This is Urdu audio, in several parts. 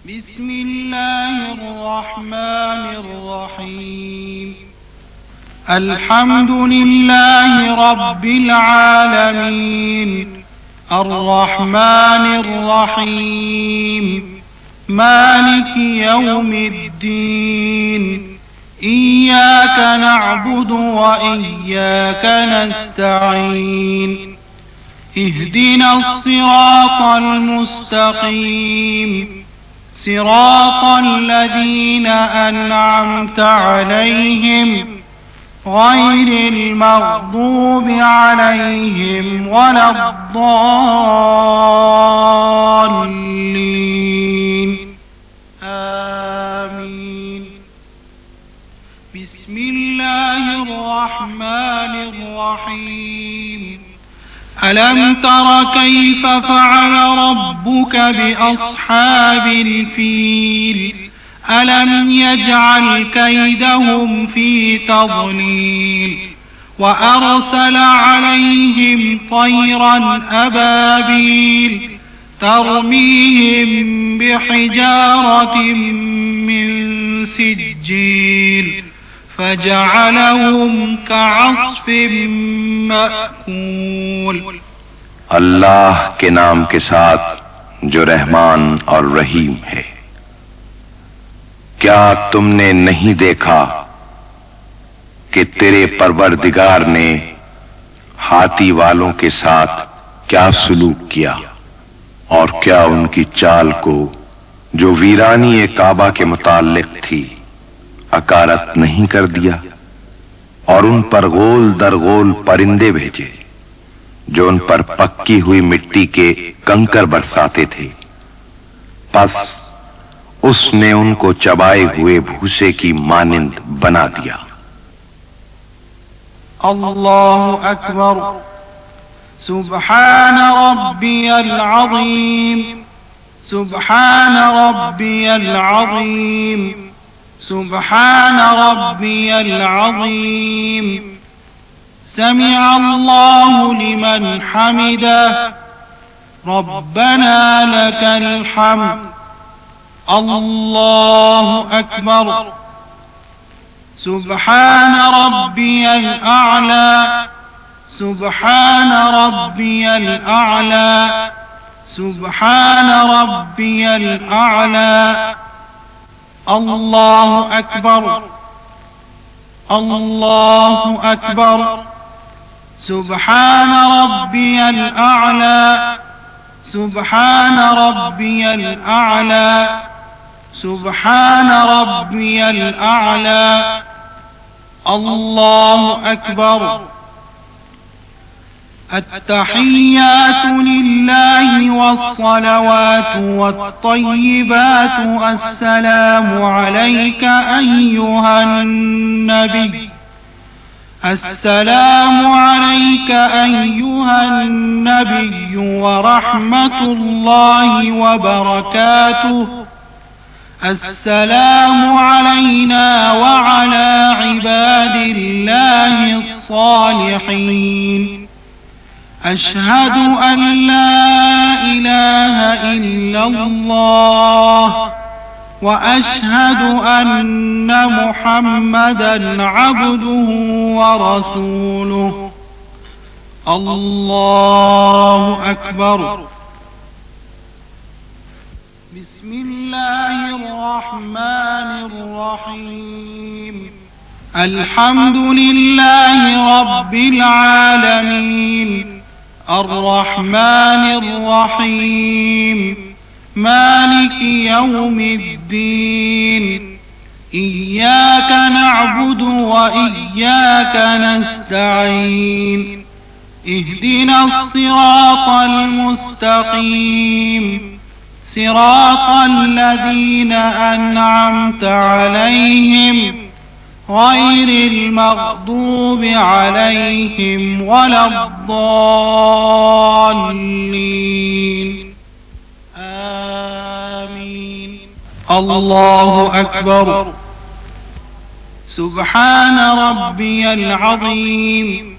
بسم الله الرحمن الرحيم. الحمد لله رب العالمين، الرحمن الرحيم، مالك يوم الدين، إياك نعبد وإياك نستعين، اهدنا الصراط المستقيم، صراط الذين أنعمت عليهم غير المغضوب عليهم ولا الضالين، آمين. بسم الله الرحمن الرحيم. ألم تر كيف فعل ربك بأصحاب الفيل؟ ألم يجعل كيدهم في تضليل، وأرسل عليهم طيرا أبابيل ترميهم بحجارة من سجيل فجعلهم كعصف مأكول۔ اللہ کے نام کے ساتھ جو رحمان اور رحیم ہے۔ کیا تم نے نہیں دیکھا کہ تیرے پروردگار نے ہاتھی والوں کے ساتھ کیا سلوک کیا، اور کیا ان کی چال کو جو ویرانی کعبہ کے متعلق تھی اکارت نہیں کر دیا، اور ان پر غول در غول پرندے بھیجے جو ان پر پکی ہوئی مٹی کے کنکر برساتے تھے، پس اس نے ان کو چبائے ہوئے بھوسے کی مانند بنا دیا۔ اللہ اکبر۔ سبحان ربی العظیم، سبحان ربی العظیم، سبحان ربی العظیم۔ سمع اللہ لمن حمده، ربنا لك الحمد۔ اللہ اکبر۔ سبحان ربی الاعلی، سبحان ربی الاعلی، سبحان ربی الاعلی۔ اللہ اکبر، اللہ اکبر۔ سبحان ربی الاعلی، سبحان ربی الاعلی، سبحان ربی الاعلی۔ اللہ اکبر۔ التحيات لله والصلوات والطيبات السلام عليك أيها النبي، السلام عليك أيها النبي ورحمة الله وبركاته، السلام علينا وعلى عباد الله الصالحين، أشهد أن لا إله إلا الله وأشهد أن محمدا عبده ورسوله۔ الله أكبر۔ بسم الله الرحمن الرحيم۔ الحمد لله رب العالمين، الرحمن الرحيم، مالك يوم الدين، إياك نعبد وإياك نستعين، اهدنا الصراط المستقيم، صراط الذين أنعمت عليهم غير المغضوب عليهم ولا الضالين، آمين۔ الله أكبر۔ سبحان ربي العظيم،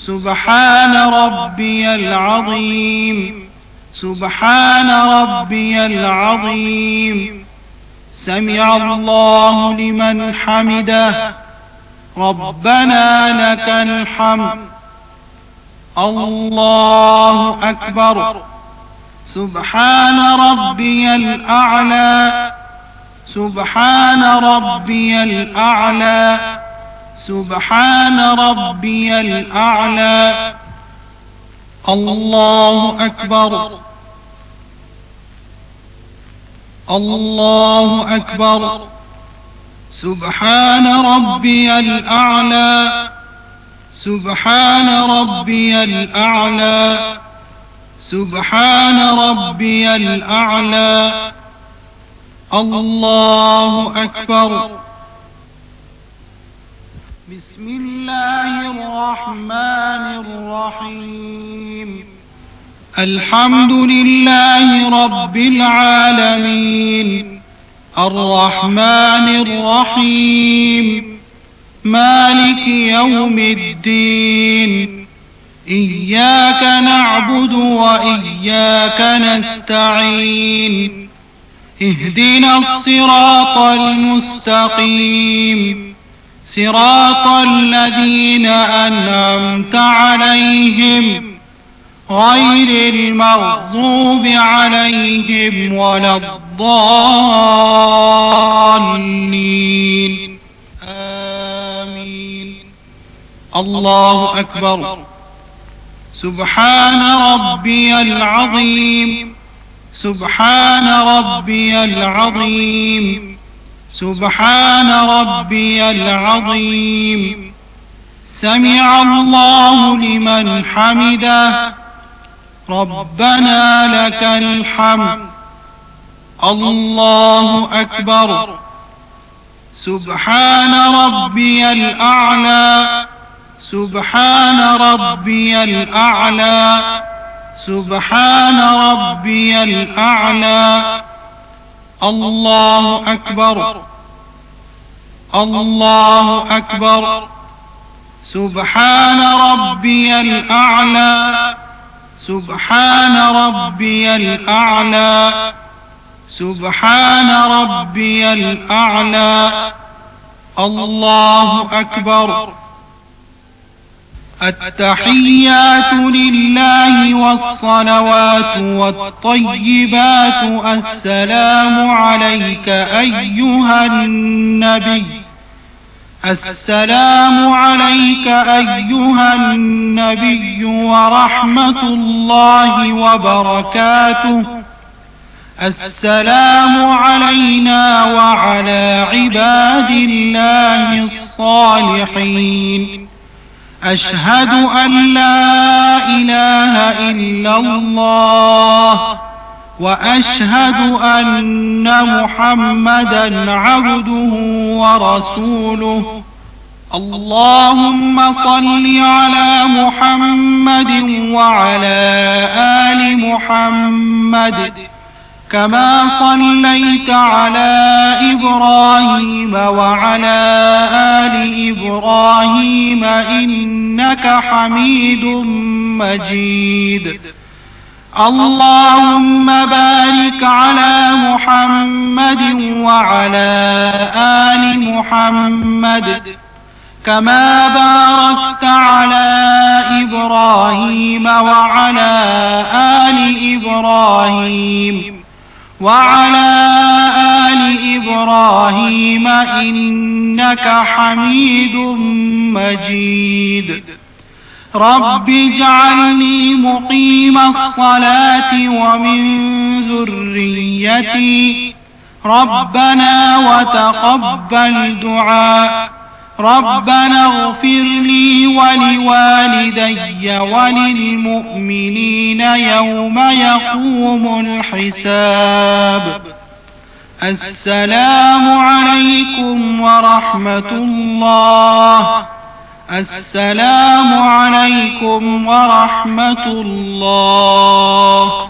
سبحان ربي العظيم، سبحان ربي العظيم، سمع الله لمن حمده ربنا لك الحمد الله أكبر سبحان ربي الأعلى سبحان ربي الأعلى سبحان ربي الأعلى الله أكبر الله أكبر سبحان ربي الأعلى سبحان ربي الأعلى سبحان ربي الأعلى الله أكبر بسم الله الرحمن الرحيم الحمد لله رب العالمين الرحمن الرحيم مالك يوم الدين إياك نعبد وإياك نستعين اهدنا الصراط المستقيم صراط الذين أنعمت عليهم غير المغضوب عليهم ولا الضالين آمين الله أكبر سبحان ربي العظيم سبحان ربي العظيم سبحان ربي العظيم سمع الله لمن حمده ربنا لك الحمد الله أكبر سبحان ربي الأعلى سبحان ربي الأعلى سبحان ربي الأعلى الله أكبر الله أكبر سبحان ربي الأعلى سبحان ربي الأعلى سبحان ربي الأعلى الله أكبر التحيات لله والصلوات والطيبات السلام عليك أيها النبي السلام عليك أيها النبي ورحمة الله وبركاته السلام علينا وعلى عباد الله الصالحين أشهد أن لا إله إلا الله وأشهد أن محمدا عبده ورسوله اللهم صل على محمد وعلى آل محمد كما صليت على إبراهيم وعلى آل إبراهيم إنك حميد مجيد اللهم بارك على محمد وعلى آل محمد كما باركت على إبراهيم وعلى آل إبراهيم وعلى آل إبراهيم إنك حميد مجيد رب اجعلني مقيم الصلاة ومن ذريتي ربنا وتقبل دعاء ربنا اغفر لي ولوالدي وللمؤمنين يوم يقوم الحساب السلام عليكم ورحمة الله السلام عليكم ورحمة الله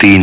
3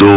2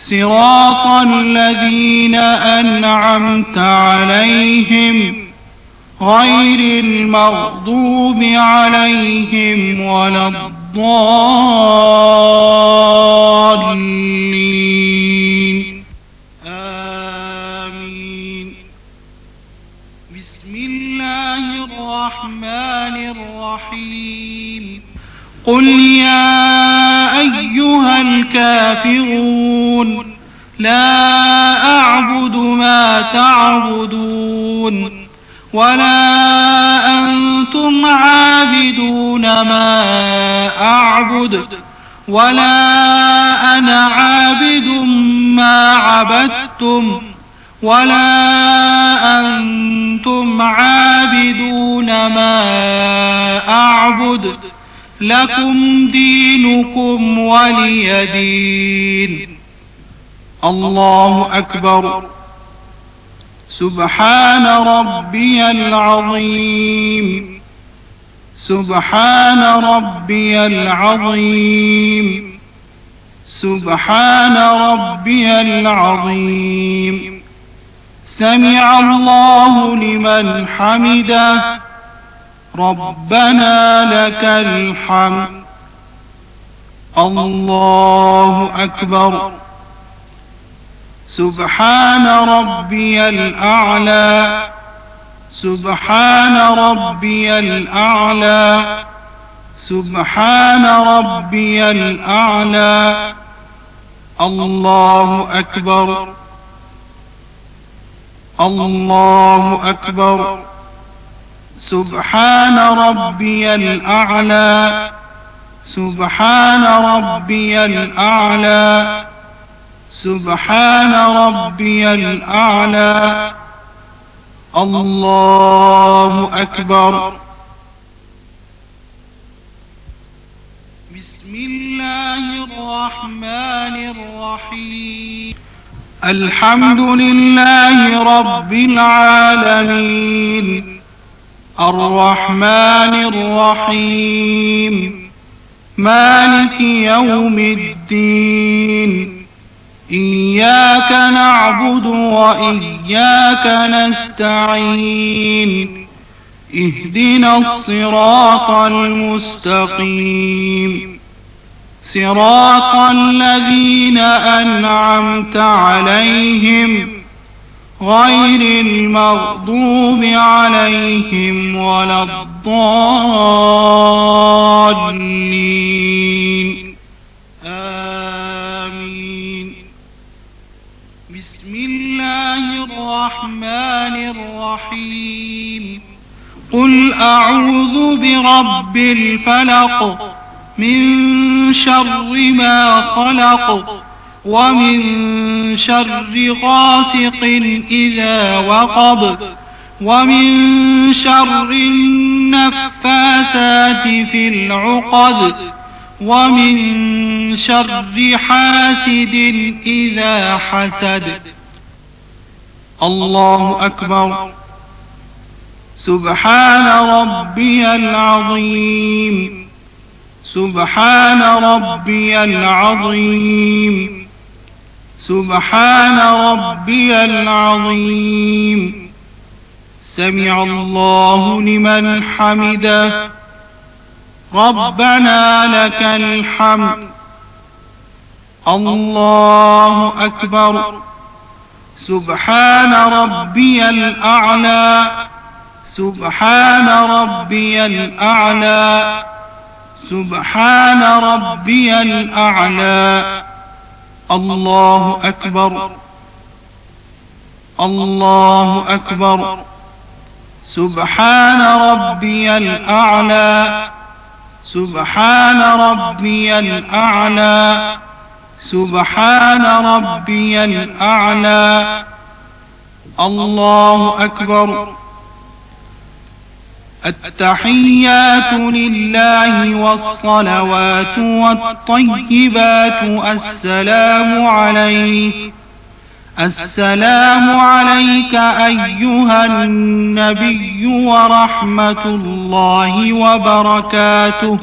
صراط الذين أنعمت عليهم غير المغضوب عليهم ولا الضالين آمين بسم الله الرحمن الرحيم قل يا أيها الكافرون لا أعبد ما تعبدون ولا أنتم عابدون ما أعبد ولا أنا عابد ما عبدتم ولا أنتم عابدون ما أعبد لكم دينكم ولي دين الله أكبر سبحان ربي العظيم سبحان ربي العظيم سبحان ربي العظيم سمع الله لمن حمده ربنا لك الحمد الله أكبر سبحان ربي الأعلى سبحان ربي الأعلى سبحان ربي الأعلى الله أكبر الله أكبر سبحان ربي الأعلى سبحان ربي الأعلى سبحان ربي الأعلى الله أكبر بسم الله الرحمن الرحيم الحمد لله رب العالمين الرحمن الرحيم مالك يوم الدين إياك نعبد وإياك نستعين اهدنا الصراط المستقيم صراط الذين أنعمت عليهم غير المغضوب عليهم ولا الضالين آمين بسم الله الرحمن الرحيم قل أعوذ برب الفلق من شر ما خلق ومن شر غاسق إذا وقب ومن شر النفاثات في العقد ومن شر حاسد إذا حسد. الله أكبر. سبحان ربي العظيم. سبحان ربي العظيم. سبحان ربي العظيم. سمع الله لمن حمده. ربنا لك الحمد. الله أكبر. سبحان ربي الأعلى. سبحان ربي الأعلى. سبحان ربي الأعلى. الله أكبر. الله أكبر. سبحان ربي الأعلى. سبحان ربي الأعلى. سبحان ربي الأعلى. الله أكبر. التحيات لله والصلوات والطيبات السلام عليك. السلام عليك أيها النبي ورحمة الله وبركاته.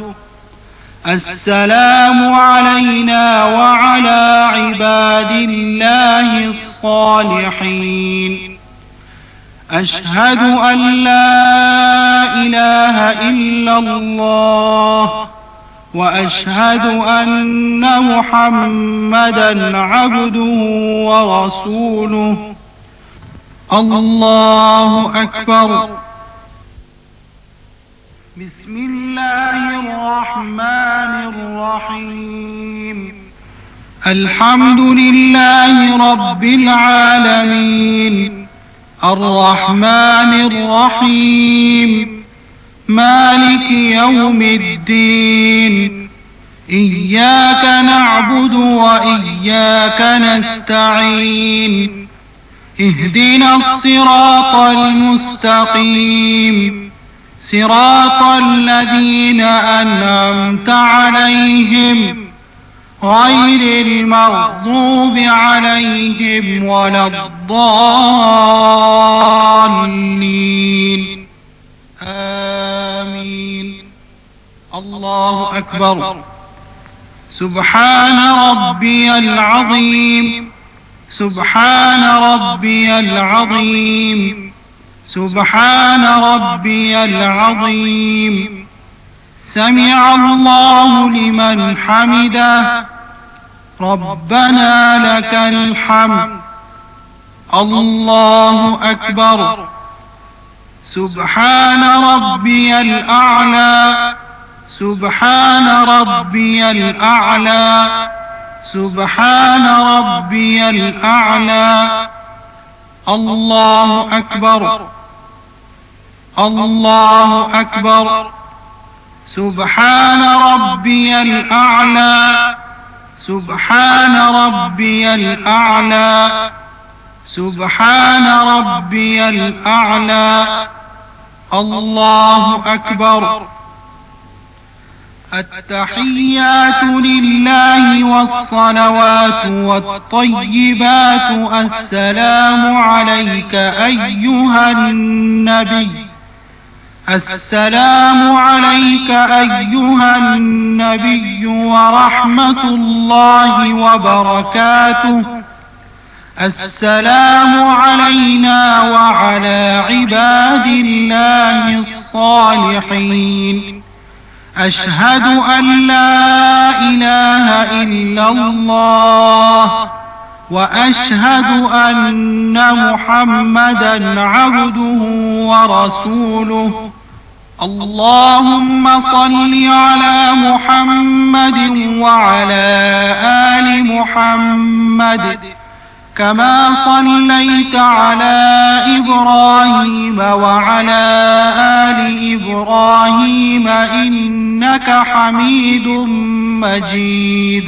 السلام علينا وعلى عباد الله الصالحين. أشهد أن لا إله إلا الله وأشهد أن محمدا عبده ورسوله. الله أكبر. بسم الله الرحمن الرحيم. الحمد لله رب العالمين الرحمن الرحيم مالك يوم الدين. إياك نعبد وإياك نستعين. اهدنا الصراط المستقيم صراط الذين أنعمت عليهم غير المغضوب عليهم ولا الضالين. آمين. الله أكبر. سبحان ربي العظيم. سبحان ربي العظيم. سبحان ربي العظيم. سمع الله لمن حمده. ربنا لك الحمد. الله أكبر. سبحان ربي الأعلى. سبحان ربي الأعلى. سبحان ربي الأعلى. الله أكبر. الله أكبر. سبحان ربي الأعلى. سبحان ربي الأعلى. سبحان ربي الأعلى. الله أكبر. التحيات لله والصلوات والطيبات السلام عليك أيها النبي. السلام عليك أيها النبي ورحمة الله وبركاته. السلام علينا وعلى عباد الله الصالحين. أشهد أن لا إله إلا الله وأشهد أن محمدا عبده ورسوله. اللهم صل على محمد وعلى آل محمد كما صليت على إبراهيم وعلى آل إبراهيم إنك حميد مجيد.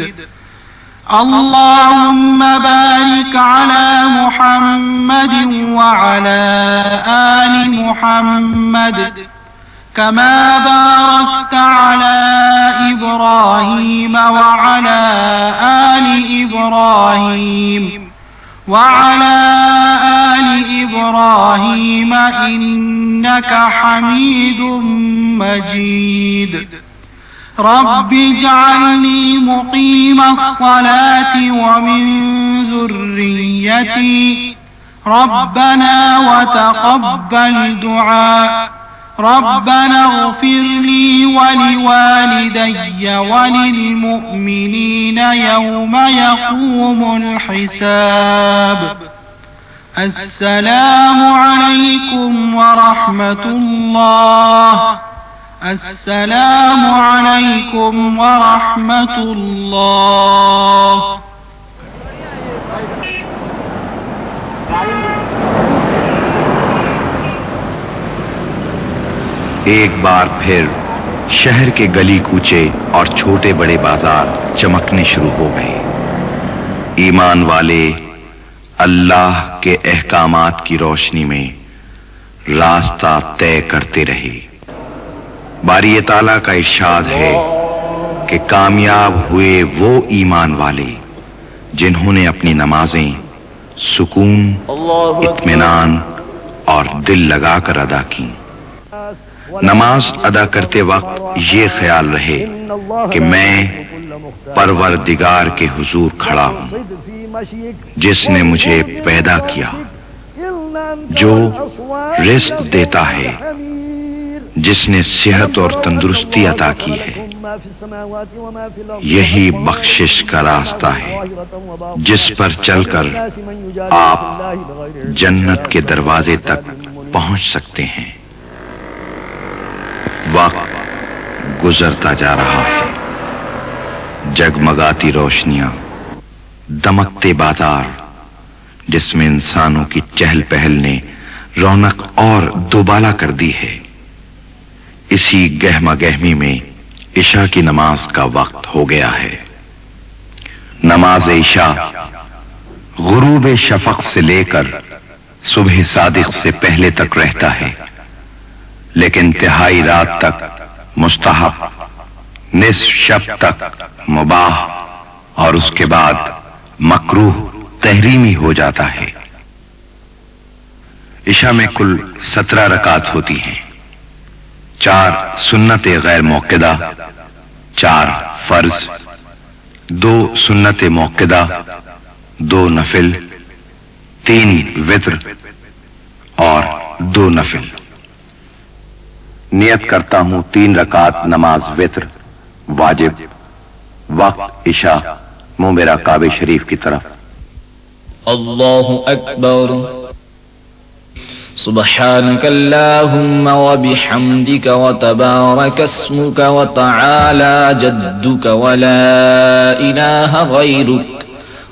اللهم بارك على محمد وعلى آل محمد كما باركت على إبراهيم وعلى آل إبراهيم إنك حميد مجيد. رب اجعلني مقيم الصلاة ومن ذريتي ربنا وتقبل دعاء. ربنا اغفر لي ولوالدي وللمؤمنين يوم يقوم الحساب. السلام عليكم ورحمة الله. السلام عليكم ورحمة الله. ایک بار پھر شہر کے گلی کوچے اور چھوٹے بڑے بازار چمکنے شروع ہو گئے. ایمان والے اللہ کے احکامات کی روشنی میں راستہ طے کرتے رہے. باری تعالیٰ کا ارشاد ہے کہ کامیاب ہوئے وہ ایمان والے جنہوں نے اپنی نمازیں سکون، اطمینان اور دل لگا کر ادا کی. نماز ادا کرتے وقت یہ خیال رہے کہ میں پروردگار کے حضور کھڑا ہوں جس نے مجھے پیدا کیا، جو رزق دیتا ہے، جس نے صحت اور تندرستی عطا کی ہے. یہی بخشش کا راستہ ہے جس پر چل کر آپ جنت کے دروازے تک پہنچ سکتے ہیں. وقت گزرتا جا رہا ہے. جگمگاتی روشنیاں، دمکتے بازار جس میں انسانوں کی چہل پہل نے رونق اور دوبالا کر دی ہے. اسی گہما گہمی میں عشاء کی نماز کا وقت ہو گیا ہے. نماز عشاء غروب شفق سے لے کر صبح صادق سے پہلے تک رہتا ہے، لیکن تہائی رات تک مستحب، نصف شب تک مباح اور اس کے بعد مکروہ تحریمی ہو جاتا ہے. عشاء میں کل 17 رکعت ہوتی ہیں. 4 سنت غیر موقدہ، 4 فرض، 2 سنت موقدہ، 2 نفل، 3 وتر اور 2 نفل. نیت کرتا ہوں 3 رکعت نماز وتر واجب. وقت عشاء. منہ میرا کعبہ شریف کی طرف. اللہ اکبر. سبحانك اللهم وبحمدك وتبارك اسمك وتعالى جدك ولا إله غيرك.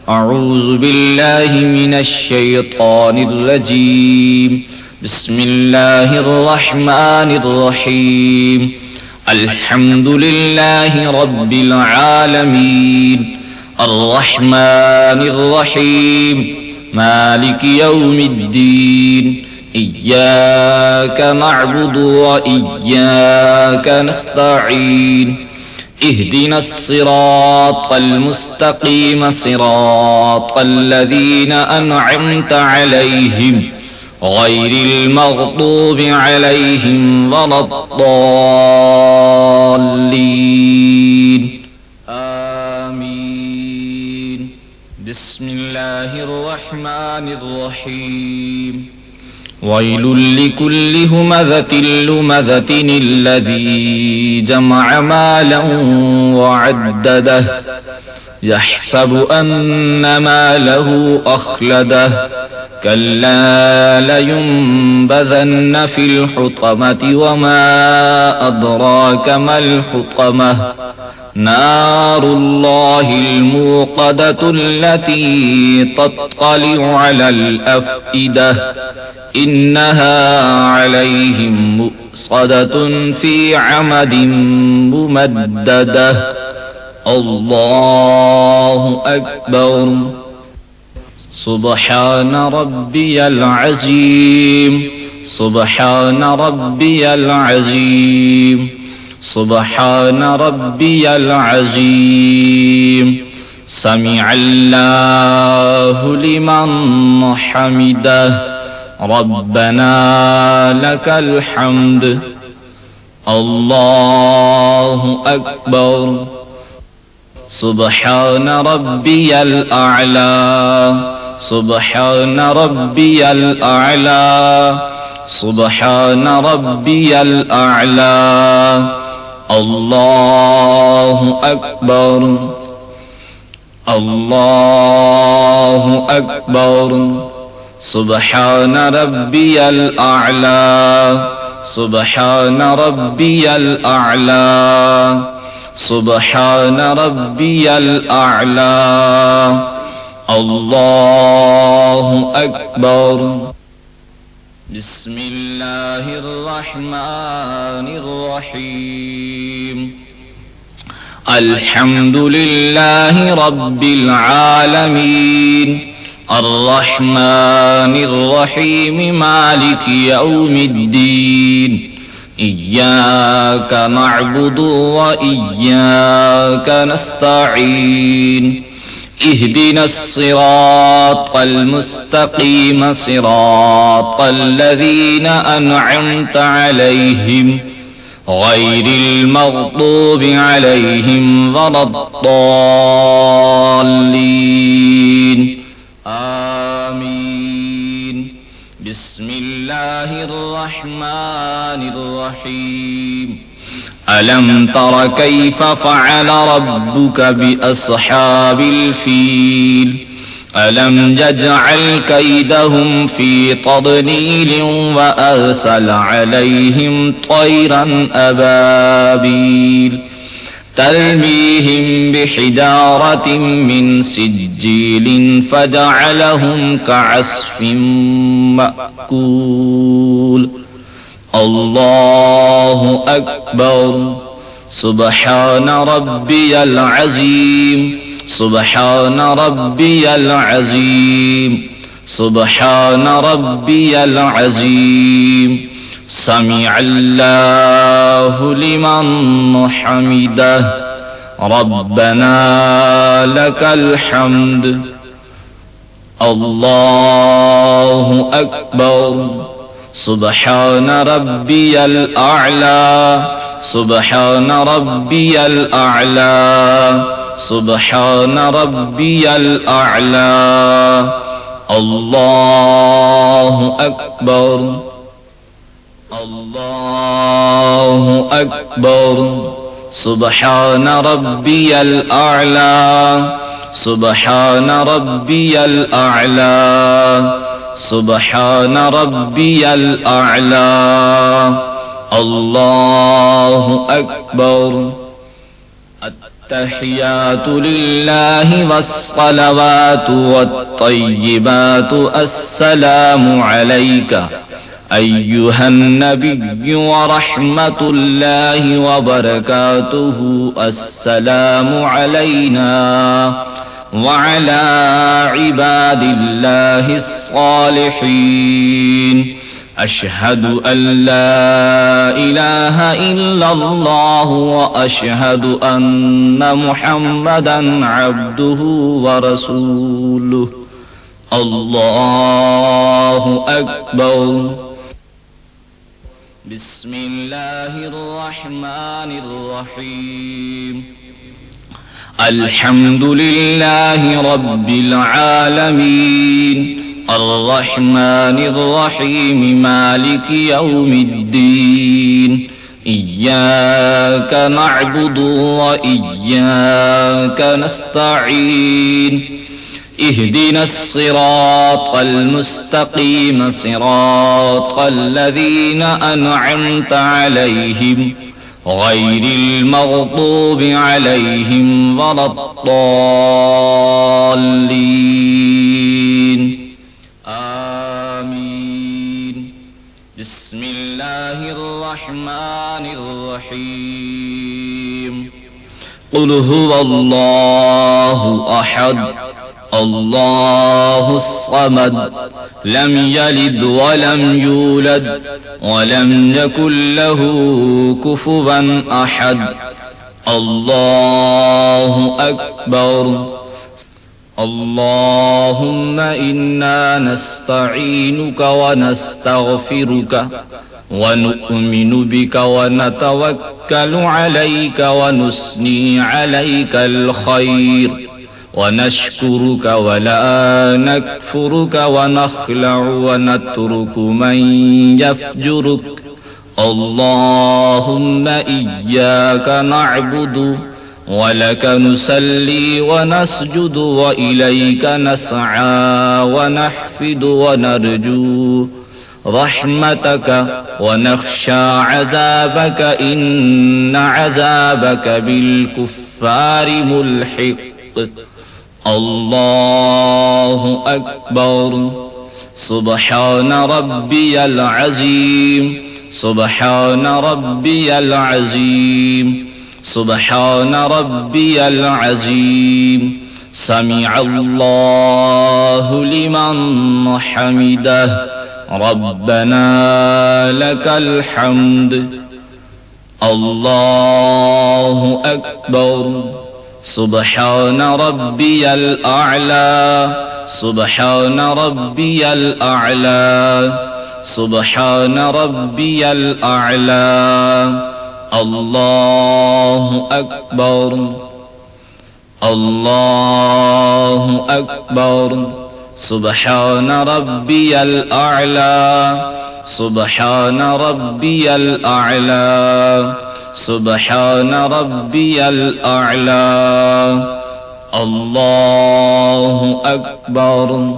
أعوذ بالله من الشيطان الرجيم. بسم الله الرحمن الرحيم. الحمد لله رب العالمين. الرحمن الرحيم. مالك يوم الدين. إياك نعبد وإياك نستعين. اهدنا الصراط المستقيم صراط الذين أنعمت عليهم غير المغضوب عليهم ولا الضالين. آمين. بسم الله الرحمن الرحيم. ويل لكل همزة لمزة الذي جمع مالا وعدده يحسب أن ماله أخلده كلا لينبذن في الحطمة وما أدراك ما الحطمة نار الله الموقدة التي تطلع على الأفئدة إنها عليهم مؤصدة في عمد ممددة الله أكبر سبحان ربي العظيم سبحان ربي العظيم سبحان ربي العظيم سمع الله لمن حمده ربنا لك الحمد الله أكبر سبحان ربي الأعلى سبحان ربي الأعلى سبحان ربي الأعلى الله أكبر الله أكبر سبحان ربي الأعلى سبحان ربي الأعلى سبحان ربي الأعلى الله أكبر بسم الله الرحمن الرحيم الحمد لله رب العالمين الرحمن الرحيم مالك يوم الدين إياك نعبد وإياك نستعين اهدنا الصراط المستقيم صراط الذين أنعمت عليهم غير المغضوب عليهم ولا الضالين آمين بسم الله الرحمن الرحيم ألم تر كيف فعل ربك بأصحاب الفيل ألم يجعل كيدهم في تضليل وأرسل عليهم طيرا أبابيل ترميهم بحجارة من سجيل فجعلهم كعصف مأكول الله أكبر سبحان ربي العظيم سبحان ربي العظيم سبحان ربي العظيم سمع الله لمن حمده ربنا لك الحمد الله أكبر سبحان ربي الأعلى سبحان ربي الأعلى سبحان ربي الأعلى الله أكبر الله أكبر سبحان ربي الأعلى سبحان ربي الأعلى سبحان ربي الأعلى الله أكبر التحيات لله والصلوات والطيبات السلام عليك أيها النبي ورحمة الله وبركاته السلام علينا وعلى عباد الله الصالحين أشهد أن لا إله إلا الله وأشهد أن محمدا عبده ورسوله الله أكبر بسم الله الرحمن الرحيم الحمد لله رب العالمين الرحمن الرحيم مالك يوم الدين إياك نعبد وإياك نستعين اهدنا الصراط المستقيم صراط الذين أنعمت عليهم غير المغضوب عليهم ولا الضالين آمين بسم الله الرحمن الرحيم قل هو الله أحد الله الصمد لم يلد ولم يولد ولم يكن له كفوا أحد الله أكبر اللهم إنا نستعينك ونستغفرك ونؤمن بك ونتوكل عليك ونثني عليك الخير ونشكرك ولا نكفرك ونخلع ونترك من يفجرك اللهم إياك نعبد ولك نصلي ونسجد وإليك نسعى ونحفد ونرجو رحمتك ونخشى عذابك إن عذابك بالكفار ملحق الله أكبر سبحان ربي العظيم سبحان ربي العظيم سبحان ربي العظيم سمع الله لمن حمده ربنا لك الحمد الله أكبر سبحان ربي الأعلى سبحان ربي الأعلى سبحان ربي الأعلى الله أكبر الله أكبر سبحان ربي الأعلى سبحان ربي الأعلى سبحان ربي الأعلى الله أكبر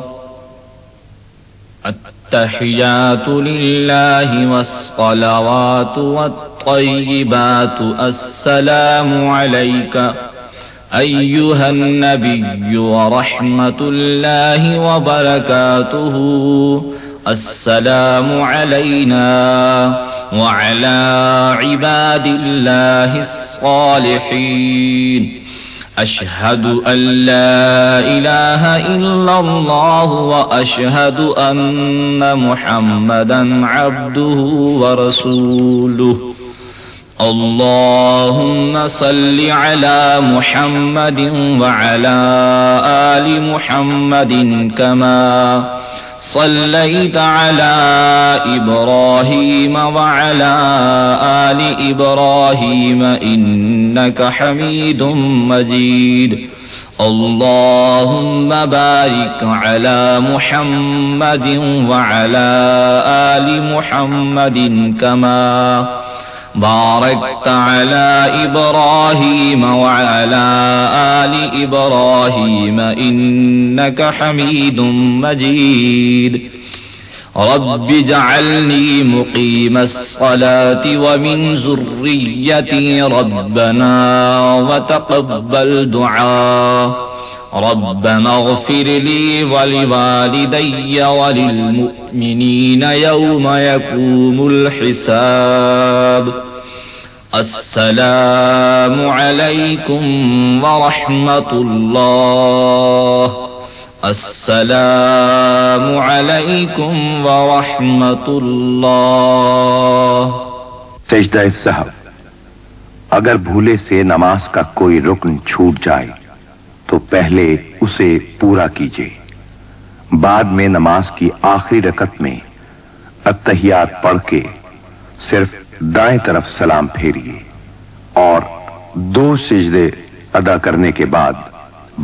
التحيات لله والصلوات والطيبات السلام عليك أيها النبي ورحمة الله وبركاته السلام علينا وعلى عباد الله الصالحين أشهد أن لا إله إلا الله وأشهد أن محمدا عبده ورسوله اللهم صل على محمد وعلى آل محمد كما صليت على إبراهيم وعلى آل إبراهيم إنك حميد مجيد اللهم بارك على محمد وعلى آل محمد كما باركت على إبراهيم وعلى آل إبراهيم إنك حميد مجيد رب اجعلني مقيم الصلاة ومن ذريتي ربنا وتقبل دعاء ربنا اغفر لي ولوالدي وللمؤمنين يوم يقوم الحساب السلام عليكم ورحمة الله السلام علیکم ورحمۃ اللہ۔ سجدہ سہو، اگر بھولے سے نماز کا کوئی رکن چھوٹ جائے تو پہلے اسے پورا کیجیے، بعد میں نماز کی آخری رکعت میں اتحیات پڑھ کے صرف دائیں طرف سلام پھیریے اور 2 سجدے ادا کرنے کے بعد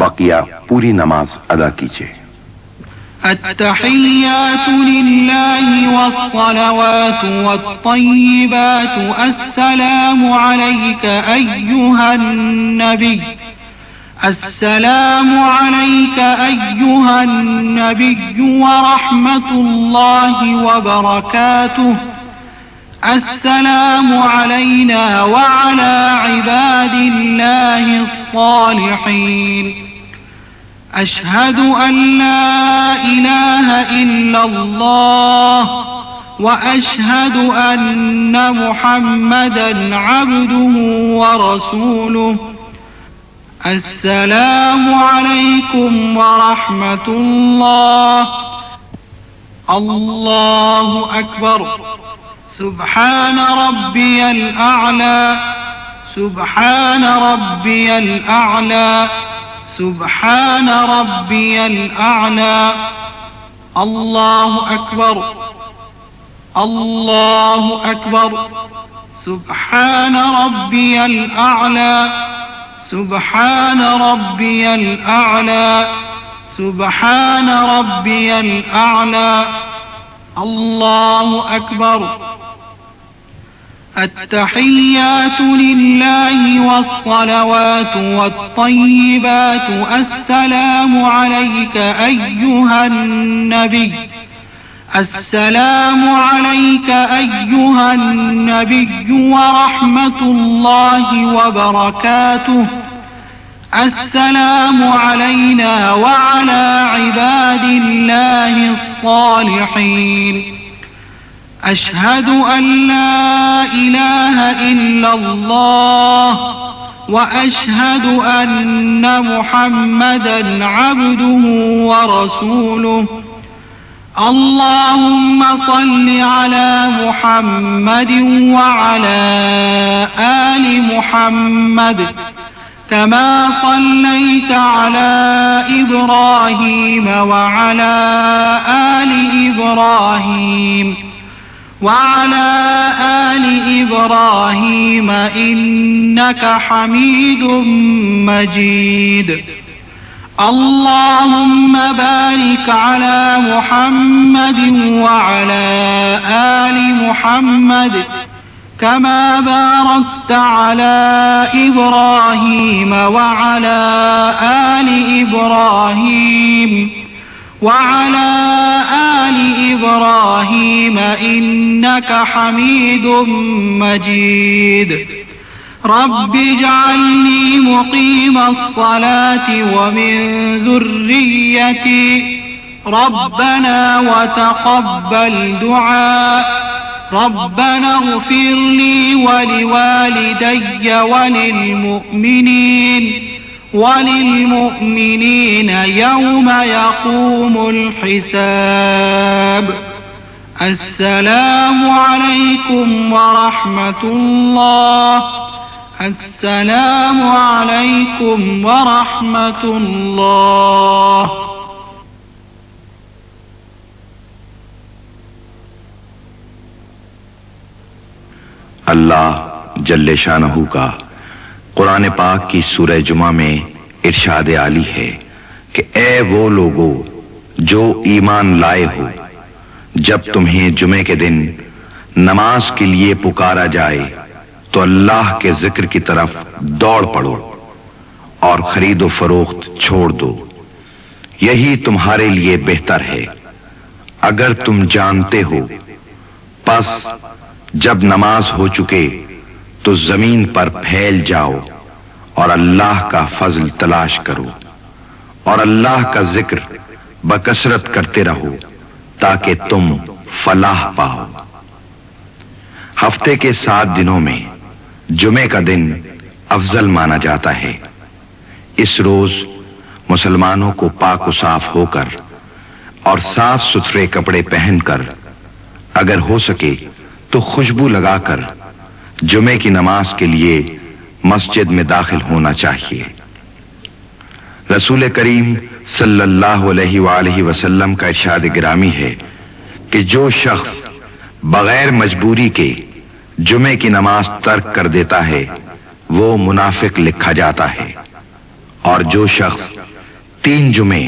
بقیہ پوری نماز ادا کیجیے۔ التحيات لله والصلوات والطيبات السلام عليك أيها النبي السلام عليك أيها النبي ورحمة الله وبركاته السلام علينا وعلى عباد الله الصالحين أشهد أن لا إله إلا الله وأشهد أن محمدا عبده ورسوله السلام عليكم ورحمة الله الله أكبر سبحان ربي الأعلى سبحان ربي الأعلى سبحان ربي الأعلى الله أكبر الله أكبر سبحان ربي الأعلى سبحان ربي الأعلى سبحان ربي الأعلى الله أكبر التحيات لله والصلوات والطيبات السلام عليك أيها النبي السلام عليك أيها النبي ورحمة الله وبركاته السلام علينا وعلى عباد الله الصالحين أشهد أن لا إله إلا الله وأشهد أن محمدا عبده ورسوله اللهم صل على محمد وعلى آل محمد كما صليت على إبراهيم وعلى آل إبراهيم وعلى آل إبراهيم إنك حميد مجيد اللهم بارك على محمد وعلى آل محمد كما باركت على إبراهيم وعلى آل إبراهيم وعلى آل إبراهيم إنك حميد مجيد رب اجعلني مقيم الصلاة ومن ذريتي ربنا وتقبل دعاء ربنا اغفر لي ولوالدي وللمؤمنين يوم يقوم الحساب السلام عليكم ورحمة الله السلام عليكم ورحمة الله اللہ جل شانہ کا قرآن پاک کی سورہ جمعہ میں ارشاد عالی ہے کہ اے وہ لوگو جو ایمان لائے ہو، جب تمہیں جمعے کے دن نماز کے لیے پکارا جائے تو اللہ کے ذکر کی طرف دوڑ پڑو اور خرید و فروخت چھوڑ دو، یہی تمہارے لیے بہتر ہے اگر تم جانتے ہو۔ پس جب نماز ہو چکے تو زمین پر پھیل جاؤ اور اللہ کا فضل تلاش کرو اور اللہ کا ذکر بکثرت کرتے رہو تاکہ تم فلاح پاؤ۔ ہفتے کے 7 دنوں میں جمعے کا دن افضل مانا جاتا ہے۔ اس روز مسلمانوں کو پاک و صاف ہو کر اور صاف ستھرے کپڑے پہن کر، اگر ہو سکے تو خوشبو لگا کر جمعے کی نماز کے لیے مسجد میں داخل ہونا چاہیے۔ رسول کریم صلی اللہ علیہ وآلہ وسلم کا ارشاد گرامی ہے کہ جو شخص بغیر مجبوری کے جمعے کی نماز ترک کر دیتا ہے وہ منافق لکھا جاتا ہے، اور جو شخص 3 جمعے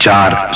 4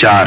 4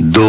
2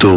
2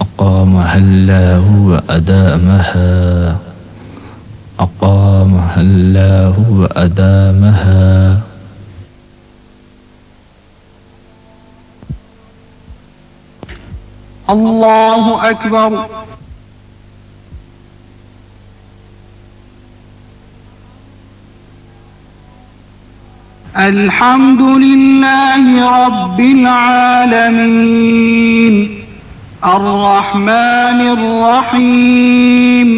أقامها الله وأدامها، أقامها الله وأدامها. الله أكبر. الحمد لله رب العالمين الرحمن الرحيم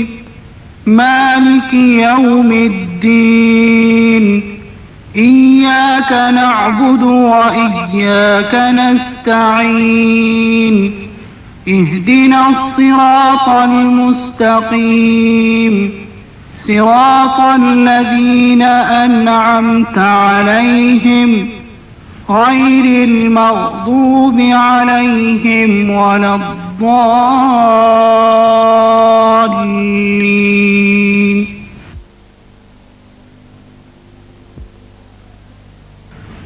مالك يوم الدين إياك نعبد وإياك نستعين اهدنا الصراط المستقيم صراط الذين أنعمت عليهم غير المغضوب عليهم ولا الضالين.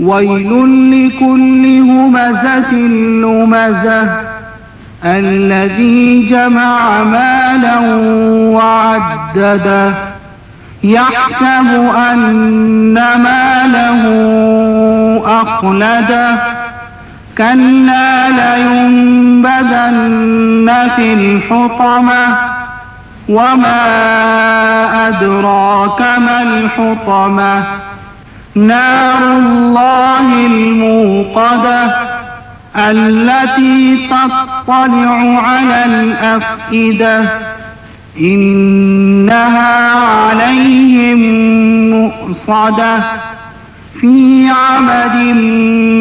ويل لكل همزة لمزة الذي جمع مالا وعدده يحسب أن ماله أخلده كلا لينبذن في الحطمة وما أدراك ما الحطمة نار الله الموقدة التي تطلع على الأفئدة إنها عليهم مؤصدة في عمد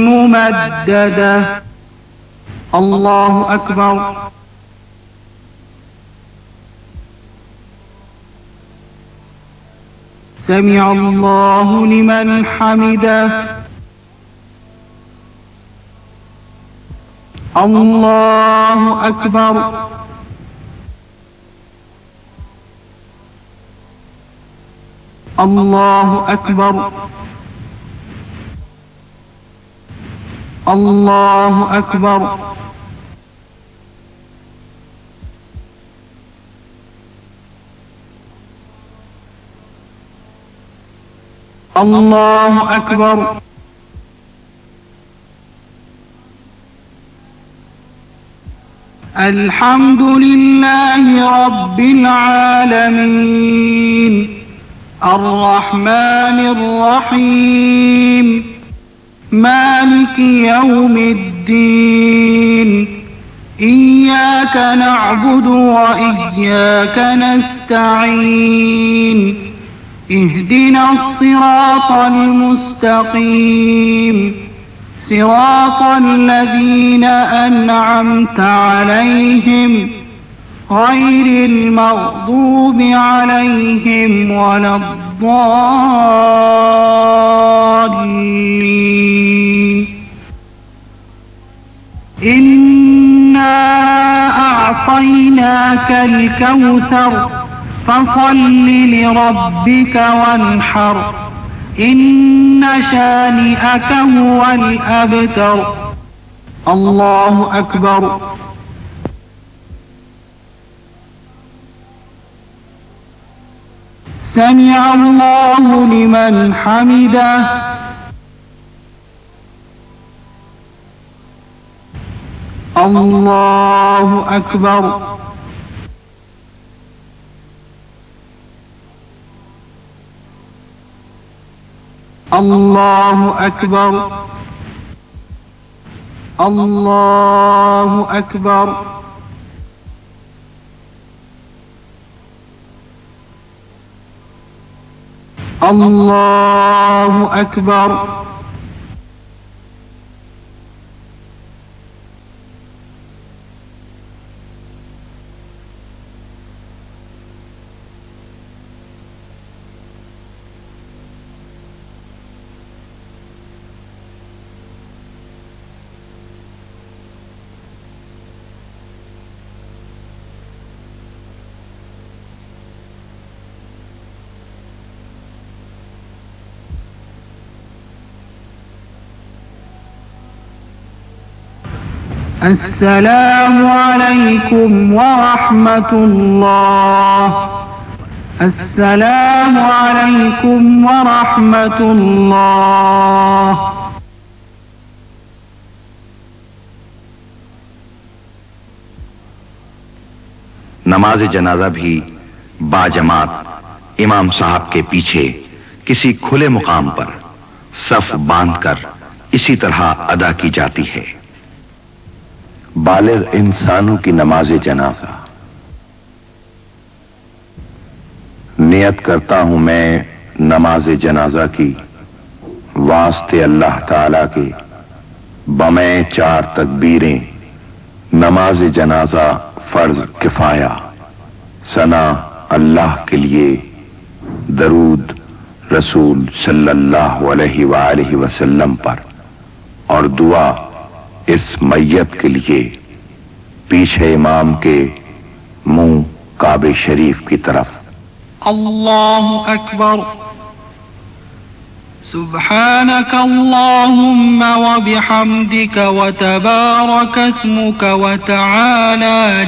ممددة. الله أكبر. سمع الله لمن حمده. الله أكبر. الله أكبر. الله أكبر. الله أكبر. الحمد لله رب العالمين الرحمن الرحيم مالك يوم الدين إياك نعبد وإياك نستعين اهدنا الصراط المستقيم صراط الذين أنعمت عليهم غير المغضوب عليهم ولا الضالين. إنا أعطيناك الكوثر فصل لربك وانحر إن شانئك هو الأبتر. الله أكبر. سمع الله لمن حمده. الله أكبر. الله أكبر. الله أكبر. الله أكبر. السلام عليكم ورحمة الله. السلام عليكم ورحمة الله. نماز جنازہ بھی باجماعت امام صاحب کے پیچھے کسی کھلے مقام پر صف باندھ کر اسی طرح ادا کی جاتی ہے۔ بالغ انسانوں کی نماز جنازہ۔ نیت کرتا ہوں میں نماز جنازہ کی واسطے اللہ تعالی کے بمیں 4 تکبیریں، نماز جنازہ فرض کفایہ، ثنا اللہ کے لیے، درود رسول صلی اللہ علیہ وآلہ وسلم پر، اور دعا اس میت کے لیے پیچھے امام کے منہ کعبہ شریف کی طرف۔ اللہ اکبر۔ سبحانك اللهم وبحمدك وتبارك اسمك وتعالى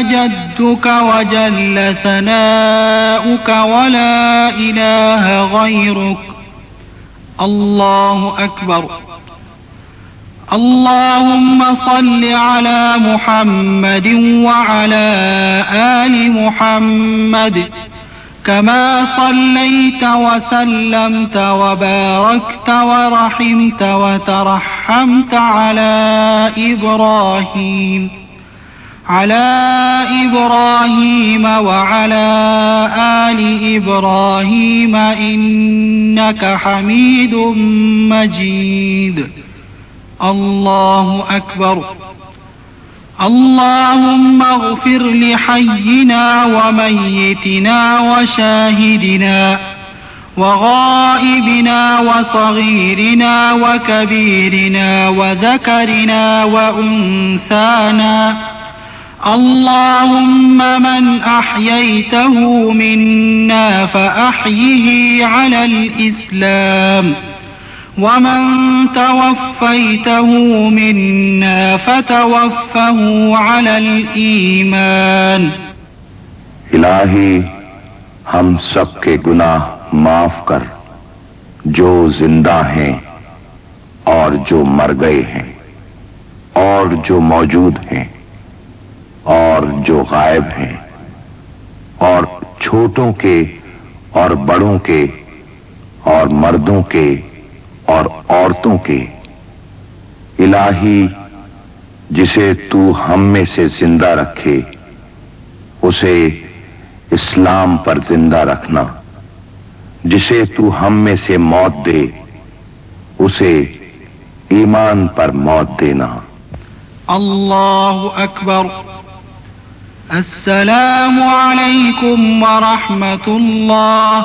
جدك وجل ثناؤك ولا إله غيرك. الله أكبر. اللهم صل على محمد وعلى آل محمد كما صليت وسلمت وباركت ورحمت وترحمت على إبراهيم وعلى آل إبراهيم إنك حميد مجيد. الله أكبر. اللهم اغفر لحينا وميتنا وشاهدنا وغائبنا وصغيرنا وكبيرنا وذكرنا وأنثانا. اللهم من أحييته منا فأحيه على الإسلام ومن توفيته منا فتوفه على الإيمان. الہی ہم سب کے گناہ معاف کر، جو زندہ ہیں اور جو مر گئے ہیں، اور جو موجود ہیں اور جو غائب ہیں، اور چھوٹوں کے اور بڑوں کے اور مردوں کے اور عورتوں کے۔ الہی جسے تو ہم میں سے زندہ رکھے اسے اسلام پر زندہ رکھنا، جسے تو ہم میں سے موت دے اسے ایمان پر موت دینا۔ الله أكبر. السلام عليكم ورحمة الله.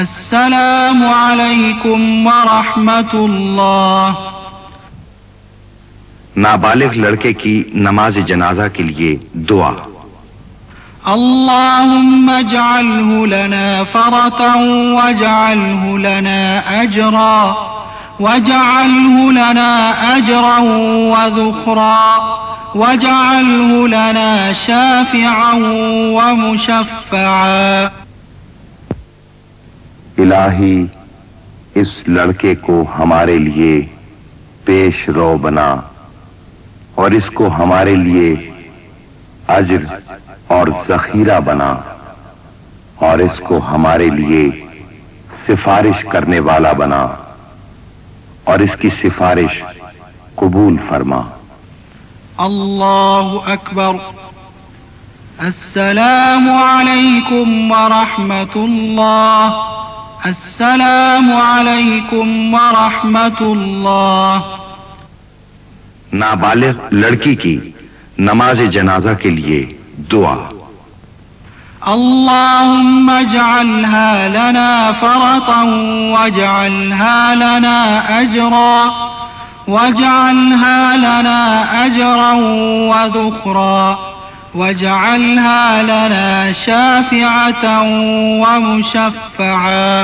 السلام عليكم ورحمة الله. نابالغ لڑکے کی نماز جنازہ کے لیے دعا. اللهم اجعله لنا فرطا واجعله لنا أجرا واجعله لنا أجرا وذخرا واجعله لنا شافعا ومشفعا. الہی اس لڑکے کو ہمارے لیے پیش رو بنا اور اس کو ہمارے لیے اجر اور ذخیرہ بنا اور اس کو ہمارے لیے سفارش کرنے والا بنا اور اس کی سفارش قبول فرما. الله أكبر. السلام عليكم ورحمة الله. السلام عليكم ورحمة الله. نابالغ لڑکی کی نماز جنازہ کے لیے دعا. اللهم اجعلها لنا فرطا واجعلها لنا أجرا واجعلها لنا أجرا وذخرا واجعلها لنا شافعة ومشفعا.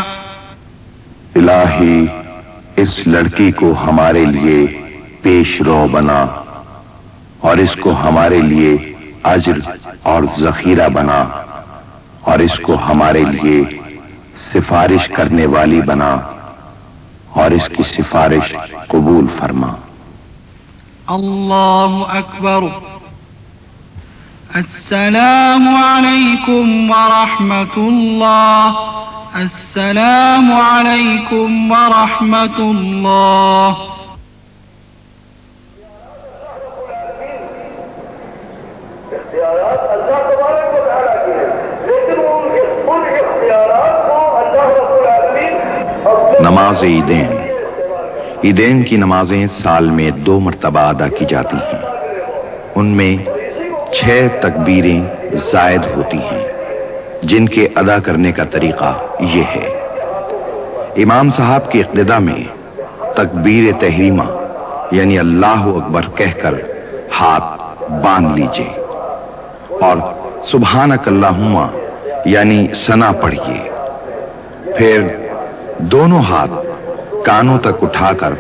الہی اس لڑکی کو ہمارے لیے پیش رو بنا اور اس کو ہمارے لیے اجر اور ذخیرہ بنا اور اس کو ہمارے لیے سفارش کرنے والی بنا اور اس کی سفارش قبول فرما. الله أكبر. السلام عليكم ورحمة الله. السلام عليكم ورحمة الله. اختیارات اللہ تبارک و تعالیٰ کے ہیں، لیکن ان اختیارات کو اللہ رب العالمین. نماز عیدین. عیدین کی نمازیں سال میں 2 مرتبہ ادا کی جاتی ہیں. ان میں 6 تکبیریں زائد ہوتی ہیں جن کے ادا کرنے کا طریقہ یہ ہے. امام صاحب کی اقتداء میں تکبیر تحریمہ یعنی اللہ اکبر کہہ کر ہاتھ باندھ لیجئے اور سبحانک اللہم یعنی ثنا پڑھیے. پھر دونوں ہاتھ کانوں تک اٹھا کر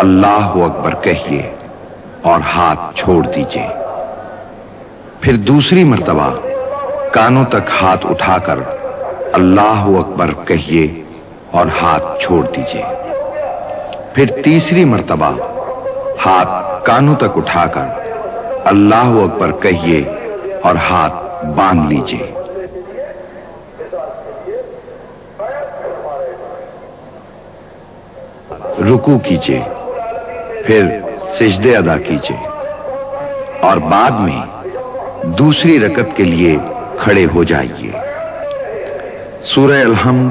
اللہ اکبر کہیے اور ہاتھ چھوڑ دیجئے. پھر دوسری مرتبہ کانوں تک ہاتھ اٹھا کر اللہ اکبر کہیے اور ہاتھ چھوڑ دیجئے. پھر تیسری مرتبہ ہاتھ کانوں تک اٹھا کر اللہ اکبر کہیے اور ہاتھ باندھ لیجئے. رکوع کیجئے، پھر سجدے ادا کیجئے اور بعد میں دوسری رکعت کے لیے کھڑے ہو جائیے. سورہ الحمد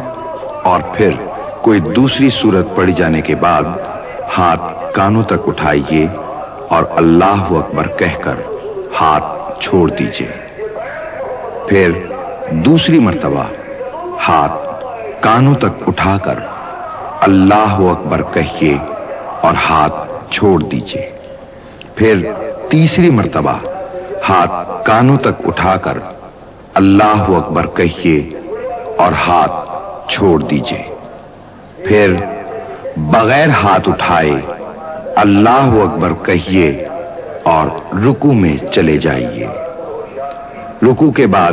اور پھر کوئی دوسری سورت پڑھ جانے کے بعد ہاتھ کانوں تک اٹھائیے اور اللہ اکبر کہہ کر ہاتھ چھوڑ دیجئے. پھر دوسری مرتبہ ہاتھ کانوں تک اٹھا کر اللہ اکبر کہیے اور ہاتھ چھوڑ دیجئے. پھر تیسری مرتبہ ہاتھ کانوں تک اٹھا کر اللہ اکبر کہیے اور ہاتھ چھوڑ دیجئے. پھر بغیر ہاتھ اٹھائے اللہ اکبر کہیے اور رکوع میں چلے جائیے. رکوع کے بعد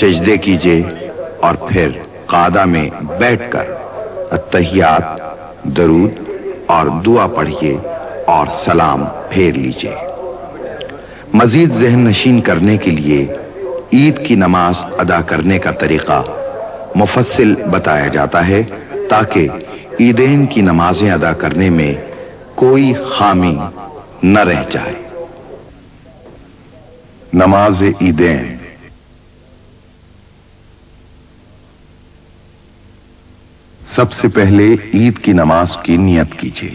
سجدے کیجئے اور پھر قعدہ میں بیٹھ کر التحیات، درود اور دعا پڑھیے اور سلام پھیر لیجئے. مزید ذہن نشین کرنے کے لیے عید کی نماز ادا کرنے کا طریقہ مفصل بتایا جاتا ہے تاکہ عیدین کی نمازیں ادا کرنے میں کوئی خامی نہ رہ جائے. نماز عیدین. سب سے پہلے عید کی نماز کی نیت کیجیے.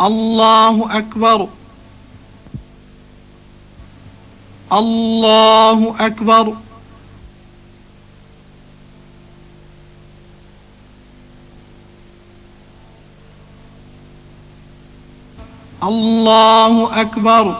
الله أكبر الله أكبر الله أكبر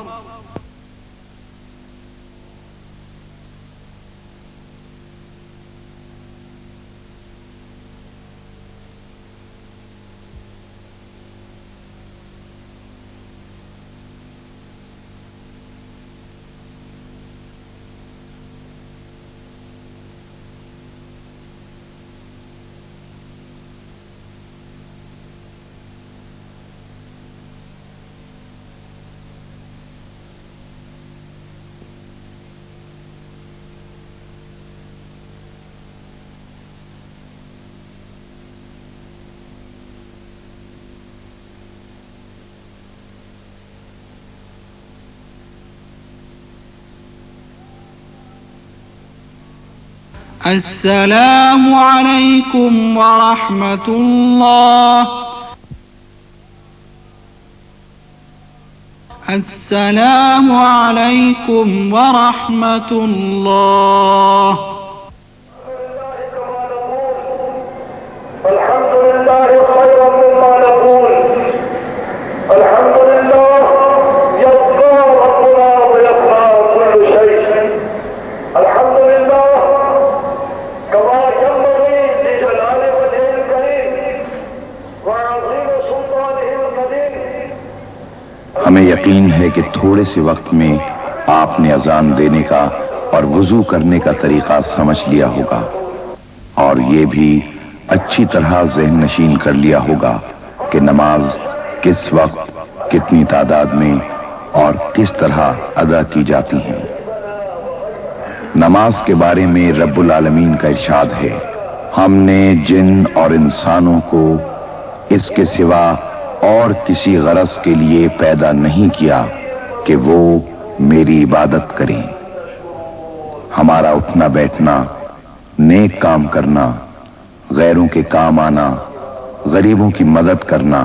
السلام عليكم ورحمة الله السلام عليكم ورحمة الله الحمد لله خيرا مما نقول الحمد لله يبقى ربنا ويبقى كل شيء الحمد لله كما ينبغي لجلال وجهه الكريم وعظيم سلطانه القدير. ہمیں یقین ہے کہ تھوڑے سے وقت میں آپ نے اذان دینے کا اور وضو کرنے کا طریقہ سمجھ لیا ہوگا اور یہ بھی اچھی طرح ذہن نشین کر لیا ہوگا کہ نماز کس وقت کتنی تعداد میں اور کس طرح ادا کی جاتی ہیں. نماز کے بارے میں رب العالمین کا ارشاد ہے، ہم نے جن اور انسانوں کو اس کے سوا اور کسی غرض کے لیے پیدا نہیں کیا کہ وہ میری عبادت کریں. ہمارا اٹھنا بیٹھنا، نیک کام کرنا، غیروں کے کام آنا، غریبوں کی مدد کرنا،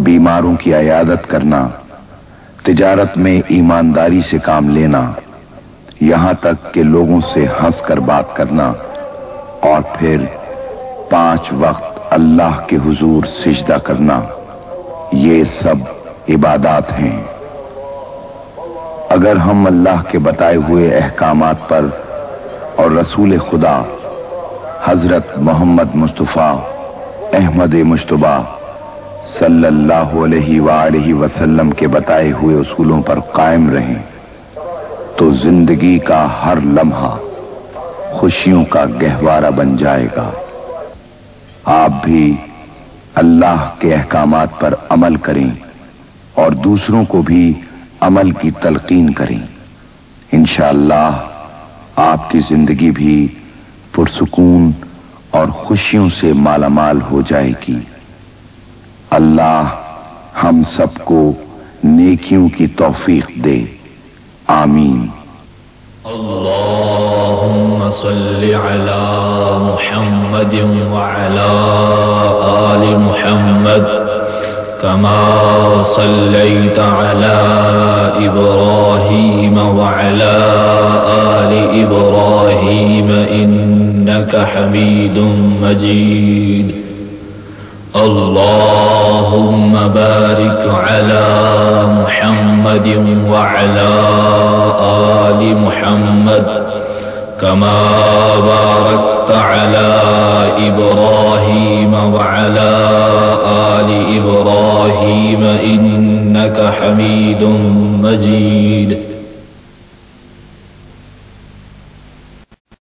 بیماروں کی عیادت کرنا، تجارت میں ایمانداری سے کام لینا، یہاں تک کہ لوگوں سے ہنس کر بات کرنا، اور پھر 5 وقت اللہ کے حضور سجدہ کرنا، یہ سب عبادات ہیں. اگر ہم اللہ کے بتائے ہوئے احکامات پر اور رسول خدا حضرت محمد مصطفیٰ احمد مجتبیٰ صلی اللہ علیہ وآلہ وسلم کے بتائے ہوئے اصولوں پر قائم رہیں تو زندگی کا ہر لمحہ خوشیوں کا گہوارہ بن جائے گا. آپ بھی اللہ کے احکامات پر عمل کریں اور دوسروں کو بھی عمل کی تلقین کریں. انشاءاللہ آپ کی زندگی بھی پرسکون اور خوشیوں سے مالا مال ہو جائے گی. اللہ ہم سب کو نیکیوں کی توفیق دے. آمین. اللهم صل على محمد وعلى آل محمد كما صليت على إبراهيم وعلى آل إبراهيم إنك حميد مجيد. اللهم بارك على محمد وعلى آل محمد كما باركت على إبراهيم وعلى